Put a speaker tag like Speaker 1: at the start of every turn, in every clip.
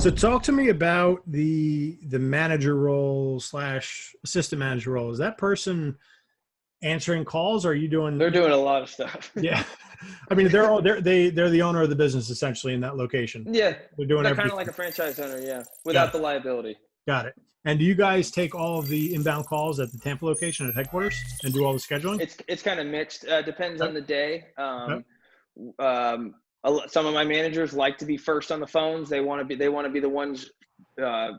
Speaker 1: So talk to me about the manager role slash assistant manager role. Is that person answering calls, or are you doing,
Speaker 2: They're doing a lot of stuff.
Speaker 1: yeah. I mean, they're the owner of the business essentially in that location.
Speaker 2: Yeah,
Speaker 1: They're doing
Speaker 2: they're kind of like
Speaker 1: everything.
Speaker 2: a franchise owner, yeah,
Speaker 1: Got
Speaker 2: without
Speaker 1: it.
Speaker 2: the liability.
Speaker 1: Got it. And do you guys take all of the inbound calls at the Tampa location at headquarters and do all the scheduling?
Speaker 2: It's kind of mixed. Depends
Speaker 1: Okay.
Speaker 2: on the day.
Speaker 1: Okay.
Speaker 2: Some of my managers like to be first on the phones. They want to be the ones, uh,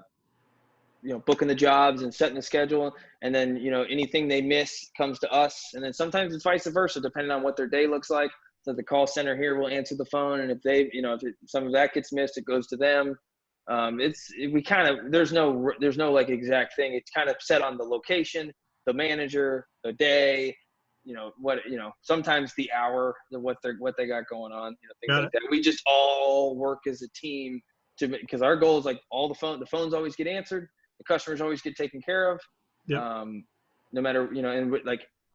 Speaker 2: booking the jobs and setting the schedule. And then anything they miss comes to us. And then sometimes it's vice versa, depending on what their day looks like. So the call center here will answer the phone, and if some of that gets missed, it goes to them. There's no like exact thing. It's kind of set on the location, the manager, the day, sometimes the hour, what they got going on, things
Speaker 1: Got
Speaker 2: like
Speaker 1: it.
Speaker 2: that. We just all work as a team because our goal is like the phones always get answered, the customers always get taken care of,
Speaker 1: Yep.
Speaker 2: no matter,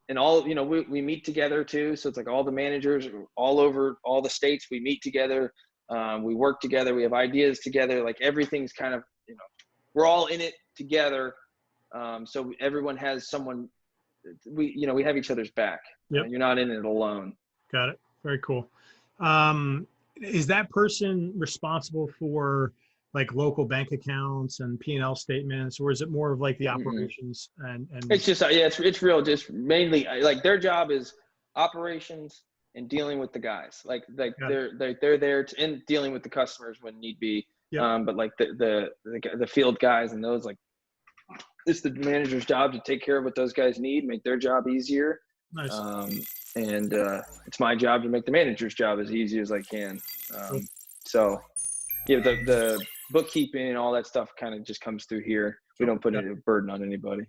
Speaker 2: and all, we meet together too. So it's like all the managers all over all the states, we meet together. We work together. We have ideas together. Like everything's kind of, we're all in it together. So everyone has someone. We have each other's back.
Speaker 1: Yep.
Speaker 2: You're not in it alone.
Speaker 1: Got it. Very cool. Is that person responsible for like local bank accounts and P&L statements, or is it more of like the
Speaker 2: Mm-mm.
Speaker 1: operations and
Speaker 2: It's just, yeah, it's real. Just mainly like their job is operations and dealing with the guys. Like
Speaker 1: got it.
Speaker 2: they're there and dealing with the customers when need be.
Speaker 1: Yep.
Speaker 2: But like the field guys and those, like, it's the manager's job to take care of what those guys need, make their job easier.
Speaker 1: Nice.
Speaker 2: And it's my job to make the manager's job as easy as I can.
Speaker 1: Cool.
Speaker 2: So yeah, the bookkeeping and all that stuff kind of just comes through here. We don't put
Speaker 1: Yep.
Speaker 2: any burden on anybody.